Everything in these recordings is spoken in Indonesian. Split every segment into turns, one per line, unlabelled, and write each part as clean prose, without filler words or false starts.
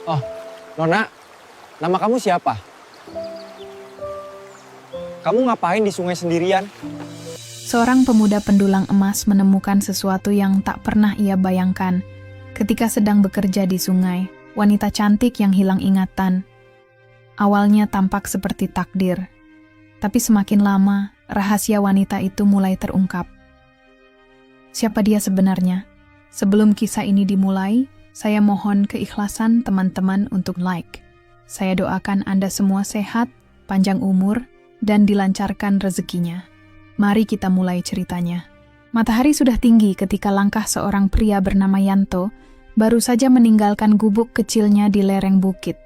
Oh, Nona, nama kamu siapa? Kamu ngapain di sungai sendirian?
Seorang pemuda pendulang emas menemukan sesuatu yang tak pernah ia bayangkan ketika sedang bekerja di sungai. Wanita cantik yang hilang ingatan. Awalnya tampak seperti takdir, tapi semakin lama rahasia wanita itu mulai terungkap. Siapa dia sebenarnya? Sebelum kisah ini dimulai, saya mohon keikhlasan teman-teman untuk like. Saya doakan Anda semua sehat, panjang umur, dan dilancarkan rezekinya. Mari kita mulai ceritanya. Matahari sudah tinggi ketika langkah seorang pria bernama Yanto baru saja meninggalkan gubuk kecilnya di lereng bukit.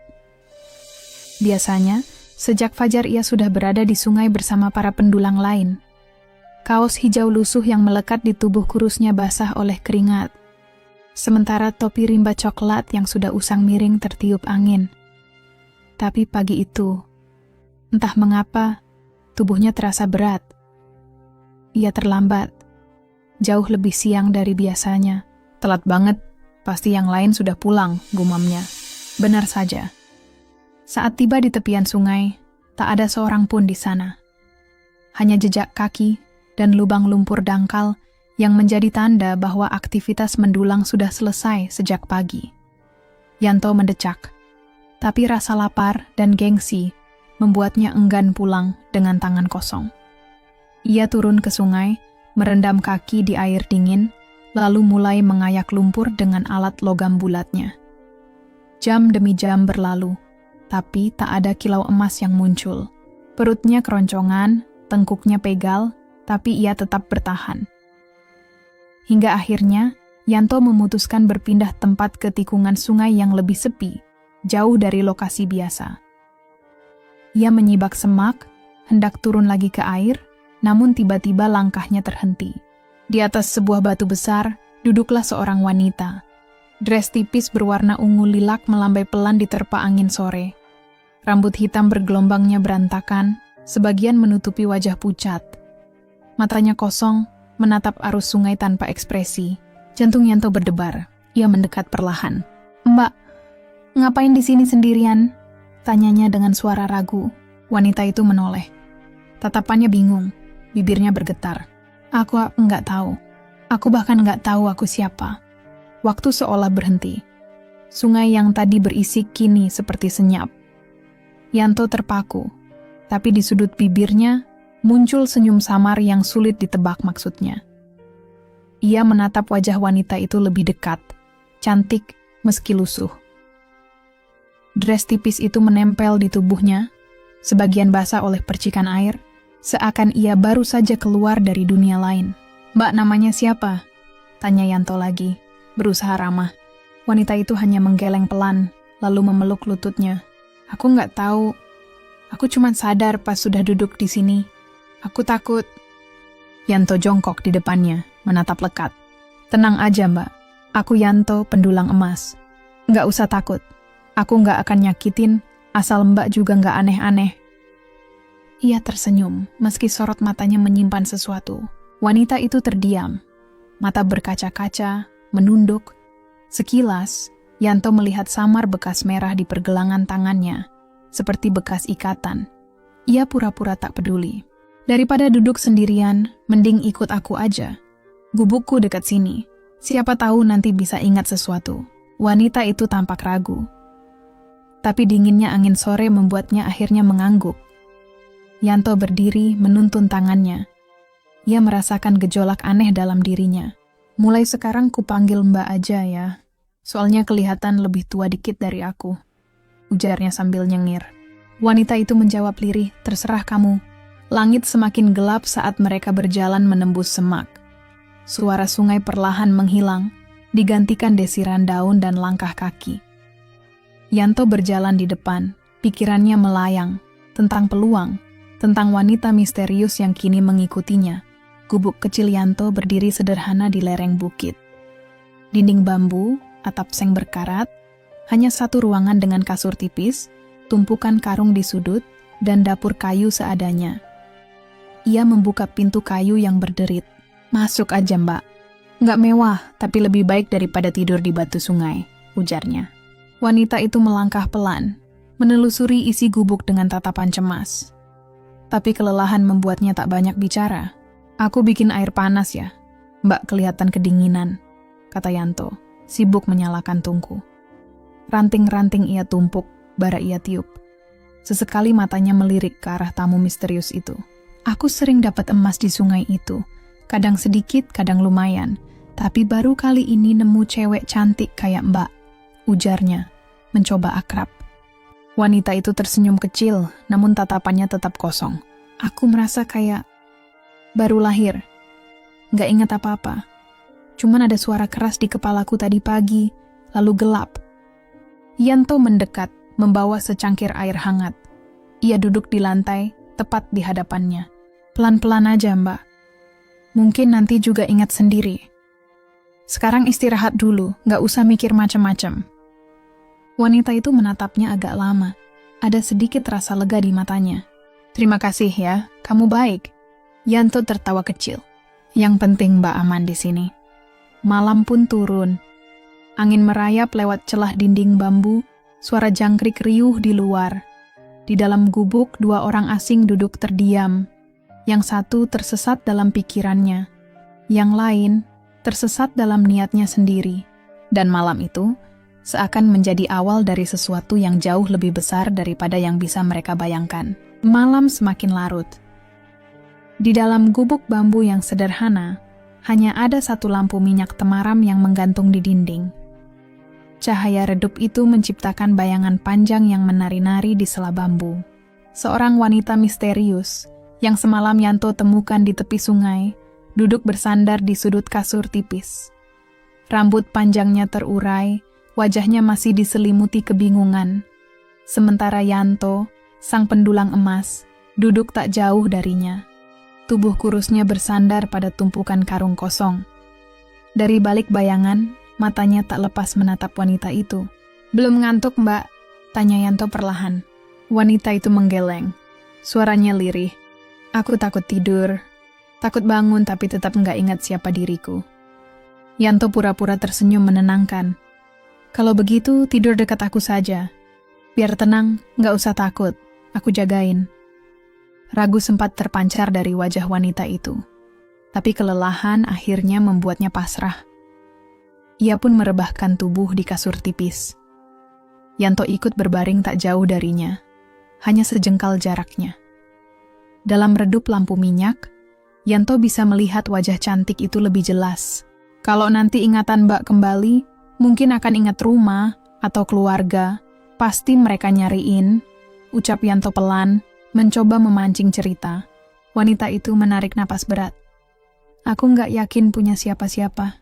Biasanya, sejak fajar ia sudah berada di sungai bersama para pendulang lain. Kaos hijau lusuh yang melekat di tubuh kurusnya basah oleh keringat. Sementara topi rimba coklat yang sudah usang miring tertiup angin. Tapi pagi itu, entah mengapa, tubuhnya terasa berat. Ia terlambat, jauh lebih siang dari biasanya. Telat banget, pasti yang lain sudah pulang, gumamnya. Benar saja. Saat tiba di tepian sungai, tak ada seorang pun di sana. Hanya jejak kaki dan lubang lumpur dangkal yang menjadi tanda bahwa aktivitas mendulang sudah selesai sejak pagi. Yanto mendecak, tapi rasa lapar dan gengsi membuatnya enggan pulang dengan tangan kosong. Ia turun ke sungai, merendam kaki di air dingin, lalu mulai mengayak lumpur dengan alat logam bulatnya. Jam demi jam berlalu, tapi tak ada kilau emas yang muncul. Perutnya keroncongan, tengkuknya pegal, tapi ia tetap bertahan. Hingga akhirnya, Yanto memutuskan berpindah tempat ke tikungan sungai yang lebih sepi, jauh dari lokasi biasa. Ia menyibak semak, hendak turun lagi ke air, namun tiba-tiba langkahnya terhenti. Di atas sebuah batu besar, duduklah seorang wanita. Dres tipis berwarna ungu lilak melambai pelan diterpa angin sore. Rambut hitam bergelombangnya berantakan, sebagian menutupi wajah pucat. Matanya kosong, menatap arus sungai tanpa ekspresi. Jantung Yanto berdebar. Ia mendekat perlahan. "Mbak, ngapain di sini sendirian?" tanyanya dengan suara ragu. Wanita itu menoleh. Tatapannya bingung, bibirnya bergetar. Aku enggak tahu. Aku bahkan enggak tahu aku siapa." Waktu seolah berhenti. Sungai yang tadi berisik kini seperti senyap. Yanto terpaku, tapi di sudut bibirnya muncul senyum samar yang sulit ditebak maksudnya. Ia menatap wajah wanita itu lebih dekat, cantik meski lusuh. Dres tipis itu menempel di tubuhnya, sebagian basah oleh percikan air, seakan ia baru saja keluar dari dunia lain. "Mbak, namanya siapa?" tanya Yanto lagi, berusaha ramah. Wanita itu hanya menggeleng pelan, lalu memeluk lututnya. "Aku nggak tahu. Aku cuma sadar pas sudah duduk di sini. Aku takut." Yanto jongkok di depannya, menatap lekat. "Tenang aja, Mbak. Aku Yanto, pendulang emas. Nggak usah takut. Aku nggak akan nyakitin, asal Mbak juga nggak aneh-aneh." Ia tersenyum, meski sorot matanya menyimpan sesuatu. Wanita itu terdiam. Mata berkaca-kaca, menunduk. Sekilas, Yanto melihat samar bekas merah di pergelangan tangannya, seperti bekas ikatan. Ia pura-pura tak peduli. "Daripada duduk sendirian, mending ikut aku aja. Gubukku dekat sini. Siapa tahu nanti bisa ingat sesuatu." Wanita itu tampak ragu. Tapi dinginnya angin sore membuatnya akhirnya mengangguk. Yanto berdiri menuntun tangannya. Ia merasakan gejolak aneh dalam dirinya. "Mulai sekarang kupanggil Mbak aja ya. Soalnya kelihatan lebih tua dikit dari aku," ujarnya sambil nyengir. Wanita itu menjawab lirih, "Terserah kamu." Langit semakin gelap saat mereka berjalan menembus semak. Suara sungai perlahan menghilang, digantikan desiran daun dan langkah kaki. Yanto berjalan di depan, pikirannya melayang, tentang peluang, tentang wanita misterius yang kini mengikutinya. Gubuk kecil Yanto berdiri sederhana di lereng bukit. Dinding bambu, atap seng berkarat, hanya satu ruangan dengan kasur tipis, tumpukan karung di sudut, dan dapur kayu seadanya. Ia membuka pintu kayu yang berderit. "Masuk aja, Mbak. Nggak mewah, tapi lebih baik daripada tidur di batu sungai," ujarnya. Wanita itu melangkah pelan, menelusuri isi gubuk dengan tatapan cemas. Tapi kelelahan membuatnya tak banyak bicara. "Aku bikin air panas ya. Mbak kelihatan kedinginan," kata Yanto, sibuk menyalakan tungku. Ranting-ranting ia tumpuk, bara ia tiup. Sesekali matanya melirik ke arah tamu misterius itu. "Aku sering dapat emas di sungai itu. Kadang sedikit, kadang lumayan. Tapi baru kali ini nemu cewek cantik kayak Mbak," ujarnya, mencoba akrab. Wanita itu tersenyum kecil, namun tatapannya tetap kosong. "Aku merasa kayak baru lahir. Nggak ingat apa-apa. Cuman ada suara keras di kepalaku tadi pagi, lalu gelap." Yanto mendekat, membawa secangkir air hangat. Ia duduk di lantai, tepat di hadapannya. "Pelan-pelan aja, Mbak. Mungkin nanti juga ingat sendiri. Sekarang istirahat dulu, nggak usah mikir macam-macam." Wanita itu menatapnya agak lama. Ada sedikit rasa lega di matanya. "Terima kasih ya, kamu baik." Yanto tertawa kecil. "Yang penting Mbak aman di sini." Malam pun turun. Angin merayap lewat celah dinding bambu, suara jangkrik riuh di luar. Di dalam gubuk, 2 orang asing duduk terdiam. Yang satu tersesat dalam pikirannya, yang lain tersesat dalam niatnya sendiri. Dan malam itu seakan menjadi awal dari sesuatu yang jauh lebih besar daripada yang bisa mereka bayangkan. Malam semakin larut. Di dalam gubuk bambu yang sederhana, hanya ada satu lampu minyak temaram yang menggantung di dinding. Cahaya redup itu menciptakan bayangan panjang yang menari-nari di sela bambu. Seorang wanita misterius yang semalam Yanto temukan di tepi sungai, duduk bersandar di sudut kasur tipis. Rambut panjangnya terurai, wajahnya masih diselimuti kebingungan. Sementara Yanto, sang pendulang emas, duduk tak jauh darinya. Tubuh kurusnya bersandar pada tumpukan karung kosong. Dari balik bayangan, matanya tak lepas menatap wanita itu. "Belum ngantuk, Mbak?" tanya Yanto perlahan. Wanita itu menggeleng. Suaranya lirih. "Aku takut tidur. Takut bangun tapi tetap nggak ingat siapa diriku." Yanto pura-pura tersenyum menenangkan. "Kalau begitu, tidur dekat aku saja. Biar tenang, nggak usah takut. Aku jagain." Ragu sempat terpancar dari wajah wanita itu. Tapi kelelahan akhirnya membuatnya pasrah. Ia pun merebahkan tubuh di kasur tipis. Yanto ikut berbaring tak jauh darinya, hanya sejengkal jaraknya. Dalam redup lampu minyak, Yanto bisa melihat wajah cantik itu lebih jelas. Kalau nanti ingatan Mbak kembali, mungkin akan ingat rumah atau keluarga. Pasti mereka nyariin, ucap Yanto pelan, mencoba memancing cerita. Wanita itu menarik napas berat. "Aku nggak yakin punya siapa-siapa.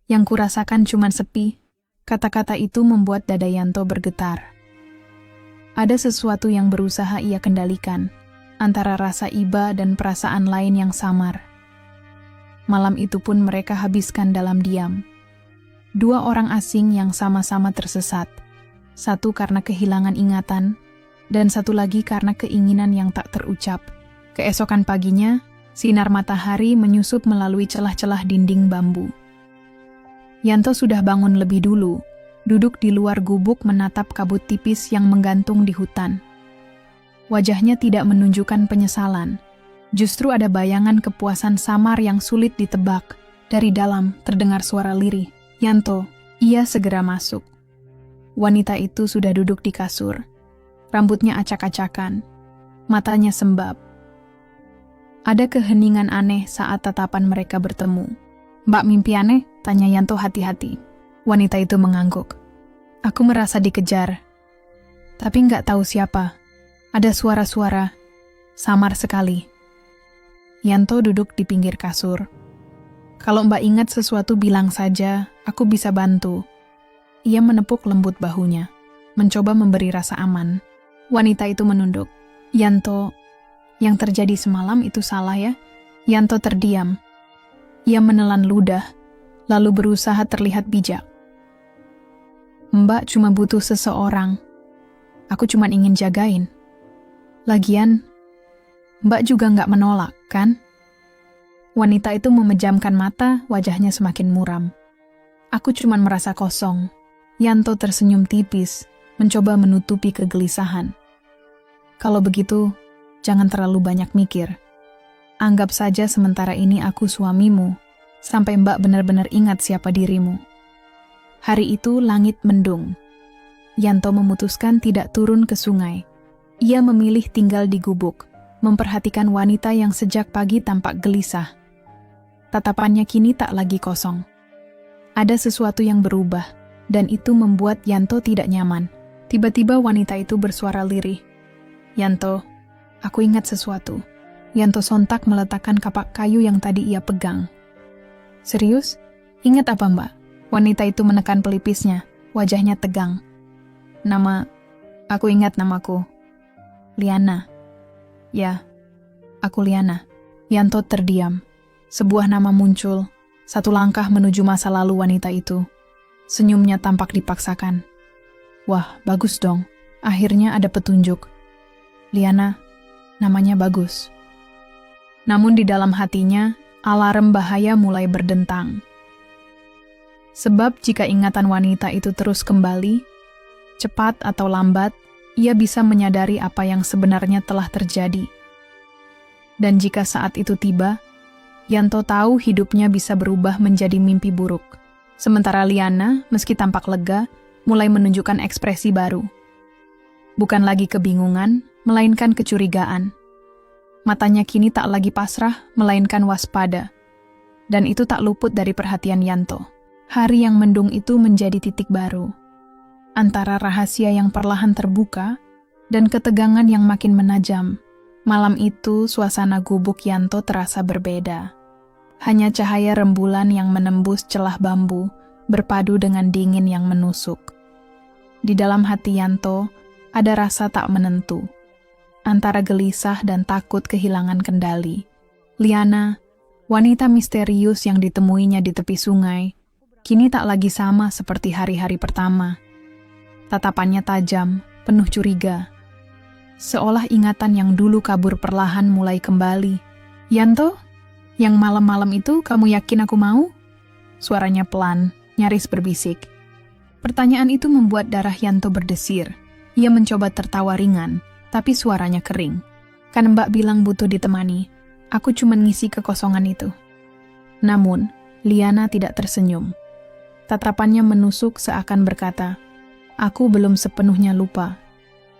Yang kurasakan cuman sepi." Kata-kata itu membuat dada Yanto bergetar. Ada sesuatu yang berusaha ia kendalikan, antara rasa iba dan perasaan lain yang samar. Malam itu pun mereka habiskan dalam diam. 2 orang asing yang sama-sama tersesat. Satu karena kehilangan ingatan, dan satu lagi karena keinginan yang tak terucap. Keesokan paginya, sinar matahari menyusup melalui celah-celah dinding bambu. Yanto sudah bangun lebih dulu, duduk di luar gubuk menatap kabut tipis yang menggantung di hutan. Wajahnya tidak menunjukkan penyesalan, justru ada bayangan kepuasan samar yang sulit ditebak. Dari dalam terdengar suara lirih. "Yanto," ia segera masuk. Wanita itu sudah duduk di kasur. Rambutnya acak-acakan, matanya sembab. Ada keheningan aneh saat tatapan mereka bertemu. "Mbak mimpi aneh?" tanya Yanto hati-hati. Wanita itu mengangguk. "Aku merasa dikejar, tapi nggak tahu siapa. Ada suara-suara, samar sekali." Yanto duduk di pinggir kasur. "Kalau Mbak ingat sesuatu bilang saja, aku bisa bantu." Ia menepuk lembut bahunya, mencoba memberi rasa aman. Wanita itu menunduk. "Yanto, yang terjadi semalam itu salah ya?" Yanto terdiam. Ia menelan ludah, lalu berusaha terlihat bijak. "Mbak cuma butuh seseorang. Aku cuma ingin jagain. Lagian, Mbak juga nggak menolak, kan?" Wanita itu memejamkan mata, wajahnya semakin muram. "Aku cuma merasa kosong. Yanto tersenyum tipis, mencoba menutupi kegelisahan. Kalau begitu, jangan terlalu banyak mikir. Anggap saja sementara ini aku suamimu, sampai Mbak benar-benar ingat siapa dirimu. Hari itu langit mendung. Yanto memutuskan tidak turun ke sungai. Ia memilih tinggal di gubuk, memperhatikan wanita yang sejak pagi tampak gelisah. Tatapannya kini tak lagi kosong. Ada sesuatu yang berubah, dan itu membuat Yanto tidak nyaman. Tiba-tiba wanita itu bersuara lirih. "Yanto, aku ingat sesuatu." Yanto sontak meletakkan kapak kayu yang tadi ia pegang. "Serius? Ingat apa, Mbak?" Wanita itu menekan pelipisnya, wajahnya tegang. Aku ingat namaku. Liana." "Ya, aku Liana." Yanto terdiam. Sebuah nama muncul, satu langkah menuju masa lalu wanita itu. Senyumnya tampak dipaksakan. Wah, bagus dong. Akhirnya ada petunjuk. Liana, namanya bagus. Namun di dalam hatinya, alarm bahaya mulai berdentang. Sebab jika ingatan wanita itu terus kembali, cepat atau lambat, ia bisa menyadari apa yang sebenarnya telah terjadi. Dan jika saat itu tiba, Yanto tahu hidupnya bisa berubah menjadi mimpi buruk. Sementara Liana, meski tampak lega, mulai menunjukkan ekspresi baru. Bukan lagi kebingungan, melainkan kecurigaan. Matanya kini tak lagi pasrah, melainkan waspada. Dan itu tak luput dari perhatian Yanto. Hari yang mendung itu menjadi titik baru. Antara rahasia yang perlahan terbuka dan ketegangan yang makin menajam. Malam itu, suasana gubuk Yanto terasa berbeda. Hanya cahaya rembulan yang menembus celah bambu, berpadu dengan dingin yang menusuk. Di dalam hati Yanto, ada rasa tak menentu. Antara gelisah dan takut kehilangan kendali. Liana, wanita misterius yang ditemuinya di tepi sungai, kini tak lagi sama seperti hari-hari pertama. Tatapannya tajam, penuh curiga. Seolah ingatan yang dulu kabur perlahan mulai kembali. "Yanto, yang malam-malam itu kamu yakin aku mau?" Suaranya pelan, nyaris berbisik. Pertanyaan itu membuat darah Yanto berdesir. Ia mencoba tertawa ringan, tapi suaranya kering. "Kan Mbak bilang butuh ditemani. Aku cuma ngisi kekosongan itu." Namun, Liana tidak tersenyum. Tatapannya menusuk seakan berkata, "Aku belum sepenuhnya lupa."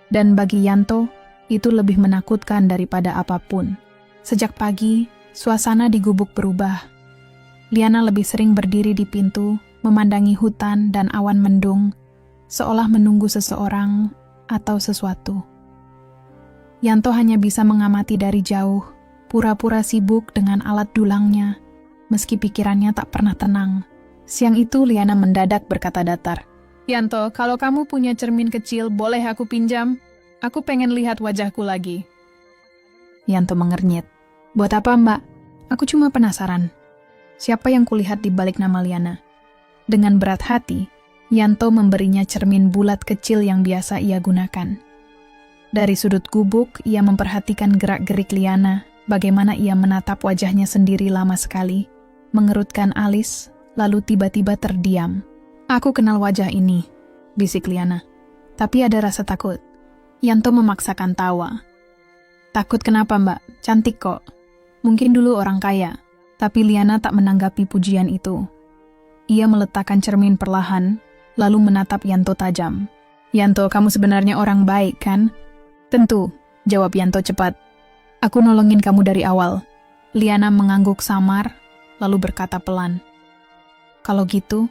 Dan bagi Yanto, itu lebih menakutkan daripada apapun. Sejak pagi, suasana di gubuk berubah. Liana lebih sering berdiri di pintu, memandangi hutan dan awan mendung, seolah menunggu seseorang atau sesuatu. Yanto hanya bisa mengamati dari jauh, pura-pura sibuk dengan alat dulangnya, meski pikirannya tak pernah tenang. Siang itu Liana mendadak berkata datar, "Yanto, kalau kamu punya cermin kecil, boleh aku pinjam? Aku pengen lihat wajahku lagi." Yanto mengernyit. "Buat apa, Mbak? Aku cuma penasaran. Siapa yang kulihat di balik nama Liana?" Dengan berat hati, Yanto memberinya cermin bulat kecil yang biasa ia gunakan. Dari sudut gubuk, ia memperhatikan gerak-gerik Liana, bagaimana ia menatap wajahnya sendiri lama sekali, mengerutkan alis, lalu tiba-tiba terdiam. "Aku kenal wajah ini," bisik Liana. "Tapi ada rasa takut." Yanto memaksakan tawa. "Takut kenapa, Mbak? Cantik kok. Mungkin dulu orang kaya." Tapi Liana tak menanggapi pujian itu. Ia meletakkan cermin perlahan, lalu menatap Yanto tajam. "Yanto, kamu sebenarnya orang baik, kan?" "Tentu," jawab Yanto cepat. "Aku nolongin kamu dari awal." Liana mengangguk samar, lalu berkata pelan, "Kalau gitu,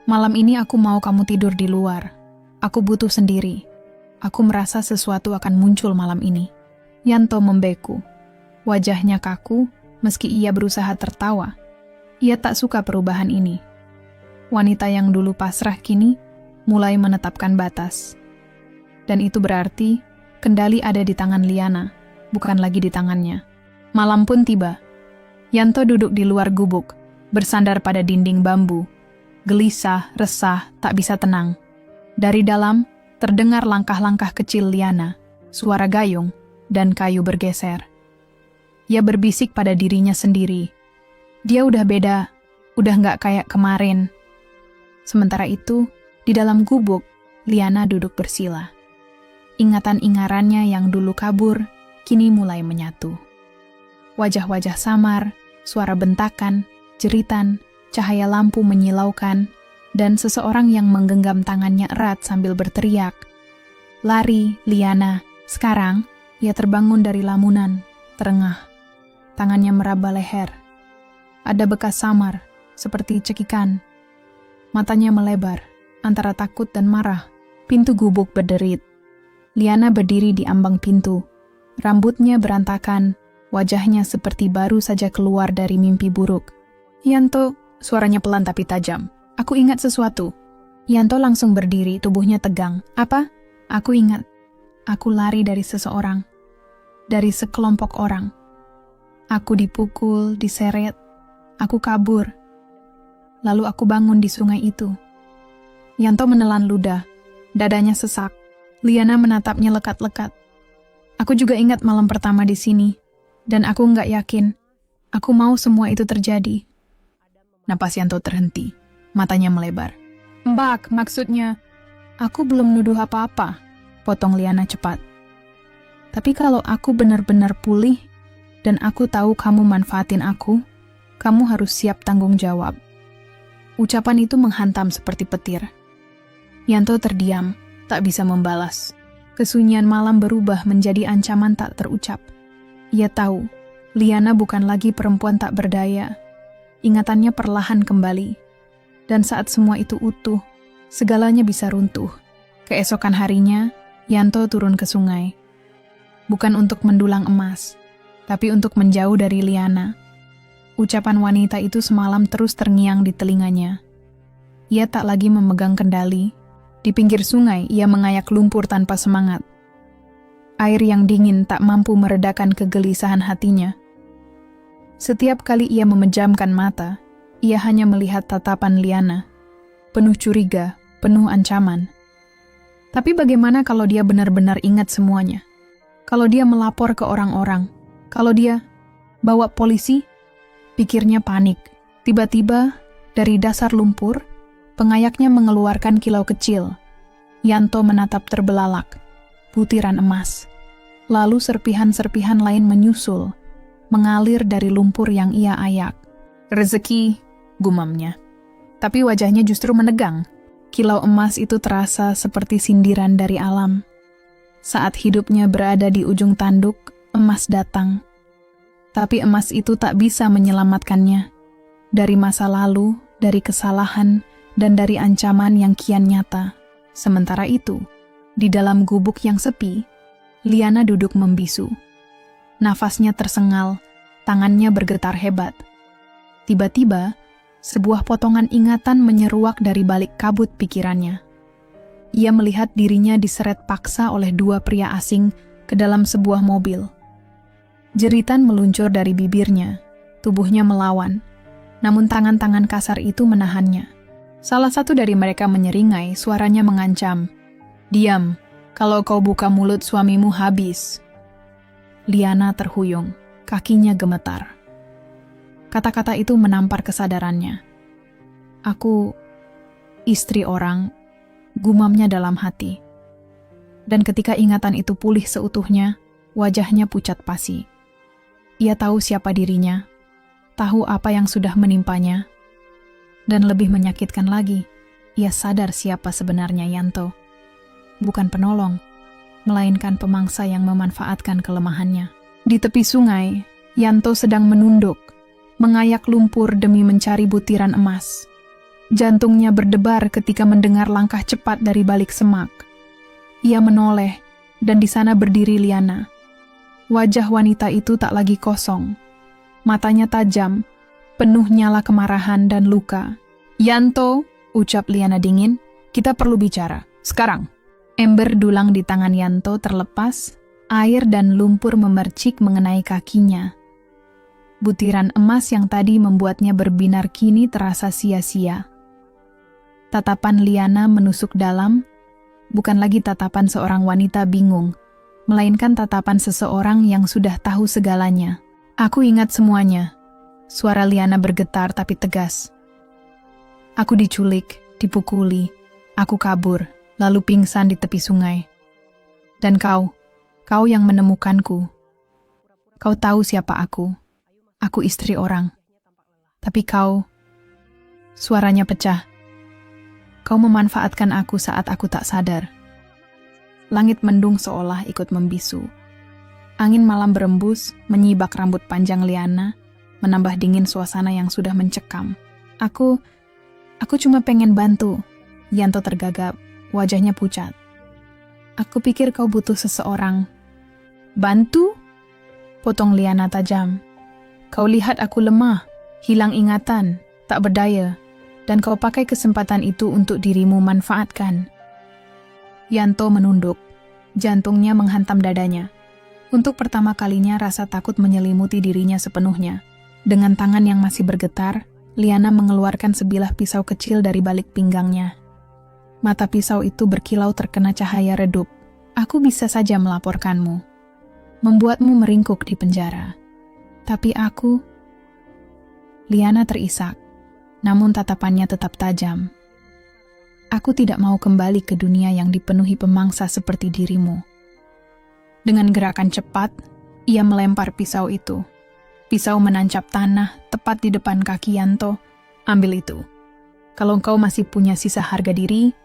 malam ini aku mau kamu tidur di luar. Aku butuh sendiri. Aku merasa sesuatu akan muncul malam ini." Yanto membeku. Wajahnya kaku, meski ia berusaha tertawa. Ia tak suka perubahan ini. Wanita yang dulu pasrah kini mulai menetapkan batas. Dan itu berarti kendali ada di tangan Liana, bukan lagi di tangannya. Malam pun tiba. Yanto duduk di luar gubuk, bersandar pada dinding bambu. Gelisah, resah, tak bisa tenang. Dari dalam, terdengar langkah-langkah kecil Liana, suara gayung, dan kayu bergeser. Ia berbisik pada dirinya sendiri. Dia udah beda, udah nggak kayak kemarin. Sementara itu, Di dalam gubuk, Liana duduk bersila. Ingatan-ingarannya yang dulu kabur, kini mulai menyatu. Wajah-wajah samar, suara bentakan, jeritan, cahaya lampu menyilaukan, dan seseorang yang menggenggam tangannya erat sambil berteriak. Lari, Liana. Sekarang, ia terbangun dari lamunan, terengah. Tangannya meraba leher. Ada bekas samar, seperti cekikan. Matanya melebar, antara takut dan marah. Pintu gubuk berderit. Liana berdiri di ambang pintu. Rambutnya berantakan, wajahnya seperti baru saja keluar dari mimpi buruk. Yanto, suaranya pelan tapi tajam. Aku ingat sesuatu. Yanto langsung berdiri, tubuhnya tegang. Apa? Aku ingat. Aku lari dari seseorang. Dari sekelompok orang. Aku dipukul, diseret. Aku kabur. Lalu aku bangun di sungai itu. Yanto menelan ludah. Dadanya sesak. Liana menatapnya lekat-lekat. Aku juga ingat malam pertama di sini. Dan aku nggak yakin. Aku mau semua itu terjadi. Napas Yanto terhenti. Matanya melebar. Mbak, maksudnya, aku belum nuduh apa-apa. Potong Liana cepat. Tapi kalau aku benar-benar pulih, dan aku tahu kamu manfaatin aku, kamu harus siap tanggung jawab. Ucapan itu menghantam seperti petir. Yanto terdiam, tak bisa membalas. Kesunyian malam berubah menjadi ancaman tak terucap. Ia tahu, Liana bukan lagi perempuan tak berdaya. Ingatannya perlahan kembali. Dan saat semua itu utuh, segalanya bisa runtuh. Keesokan harinya, Yanto turun ke sungai. Bukan untuk mendulang emas, tapi untuk menjauh dari Liana. Ucapan wanita itu semalam terus terngiang di telinganya. Ia tak lagi memegang kendali. Di pinggir sungai, ia mengayak lumpur tanpa semangat. Air yang dingin tak mampu meredakan kegelisahan hatinya. Setiap kali ia memejamkan mata, ia hanya melihat tatapan Liana. Penuh curiga, penuh ancaman. Tapi bagaimana kalau dia benar-benar ingat semuanya? Kalau dia melapor ke orang-orang? Kalau dia bawa polisi? Pikirnya panik. Tiba-tiba, dari dasar lumpur, pengayaknya mengeluarkan kilau kecil. Yanto menatap terbelalak. Butiran emas. Lalu serpihan-serpihan lain menyusul, mengalir dari lumpur yang ia ayak. Rezeki, gumamnya. Tapi wajahnya justru menegang. Kilau emas itu terasa seperti sindiran dari alam. Saat hidupnya berada di ujung tanduk, emas datang. Tapi emas itu tak bisa menyelamatkannya. Dari masa lalu, dari kesalahan, dan dari ancaman yang kian nyata. Sementara itu, di dalam gubuk yang sepi, Liana duduk membisu. Nafasnya tersengal, tangannya bergetar hebat. Tiba-tiba, sebuah potongan ingatan menyeruak dari balik kabut pikirannya. Ia melihat dirinya diseret paksa oleh dua pria asing ke dalam sebuah mobil. Jeritan meluncur dari bibirnya, tubuhnya melawan, namun tangan-tangan kasar itu menahannya. Salah satu dari mereka menyeringai, suaranya mengancam. Diam, kalau kau buka mulut suamimu habis. Liana terhuyung, kakinya gemetar. Kata-kata itu menampar kesadarannya. Aku, istri orang, gumamnya dalam hati. Dan ketika ingatan itu pulih seutuhnya, wajahnya pucat pasi. Ia tahu siapa dirinya, tahu apa yang sudah menimpanya, dan lebih menyakitkan lagi, ia sadar siapa sebenarnya Yanto. Bukan penolong, melainkan pemangsa yang memanfaatkan kelemahannya. Di tepi sungai, Yanto sedang menunduk, mengayak lumpur demi mencari butiran emas. Jantungnya berdebar ketika mendengar langkah cepat dari balik semak. Ia menoleh, dan di sana berdiri Liana. Wajah wanita itu tak lagi kosong. Matanya tajam, penuh nyala kemarahan dan luka. Yanto, ucap Liana dingin, kita perlu bicara, sekarang. Ember dulang di tangan Yanto terlepas, air dan lumpur memercik mengenai kakinya. Butiran emas yang tadi membuatnya berbinar kini terasa sia-sia. Tatapan Liana menusuk dalam, bukan lagi tatapan seorang wanita bingung, melainkan tatapan seseorang yang sudah tahu segalanya. Aku ingat semuanya. Suara Liana bergetar tapi tegas. Aku diculik, dipukuli, Aku kabur, lalu pingsan di tepi sungai. Dan kau yang menemukanku. Kau tahu siapa aku. Aku istri orang. Tapi kau, suaranya pecah. Kau memanfaatkan aku saat aku tak sadar. Langit mendung seolah ikut membisu. Angin malam berembus, menyibak rambut panjang Liana, menambah dingin suasana yang sudah mencekam. Aku cuma pengen bantu. Yanto tergagap, wajahnya pucat. Aku pikir kau butuh seseorang. Bantu? Potong Liana tajam. Kau lihat aku lemah, hilang ingatan, tak berdaya, dan kau pakai kesempatan itu untuk dirimu manfaatkan. Yanto menunduk, jantungnya menghantam dadanya. Untuk pertama kalinya rasa takut menyelimuti dirinya sepenuhnya. Dengan tangan yang masih bergetar, Liana mengeluarkan sebilah pisau kecil dari balik pinggangnya. Mata pisau itu berkilau terkena cahaya redup. Aku bisa saja melaporkanmu, membuatmu meringkuk di penjara. Tapi aku... Liana terisak, namun tatapannya tetap tajam. Aku tidak mau kembali ke dunia yang dipenuhi pemangsa seperti dirimu. Dengan gerakan cepat, ia melempar pisau itu. Pisau menancap tanah tepat di depan kaki Yanto. Ambil itu. Kalau kau masih punya sisa harga diri,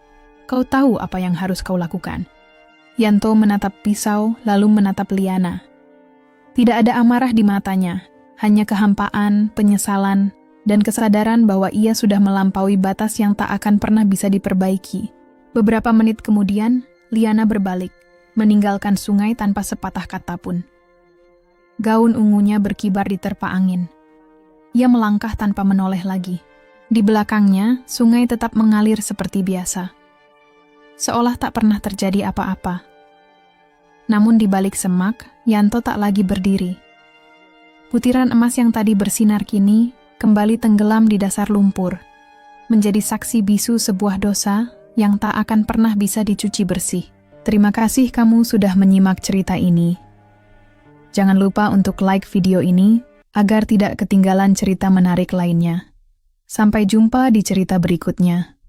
kau tahu apa yang harus kau lakukan. Yanto menatap pisau lalu menatap Liana. Tidak ada amarah di matanya, hanya kehampaan, penyesalan, dan kesadaran bahwa ia sudah melampaui batas yang tak akan pernah bisa diperbaiki. Beberapa menit kemudian, Liana berbalik, meninggalkan sungai tanpa sepatah kata pun. Gaun ungunya berkibar di terpa angin. Ia melangkah tanpa menoleh lagi. Di belakangnya, sungai tetap mengalir seperti biasa. Seolah tak pernah terjadi apa-apa. Namun di balik semak, Yanto tak lagi berdiri. Butiran emas yang tadi bersinar kini kembali tenggelam di dasar lumpur, menjadi saksi bisu sebuah dosa yang tak akan pernah bisa dicuci bersih. Terima kasih kamu sudah menyimak cerita ini. Jangan lupa untuk like video ini agar tidak ketinggalan cerita menarik lainnya. Sampai jumpa di cerita berikutnya.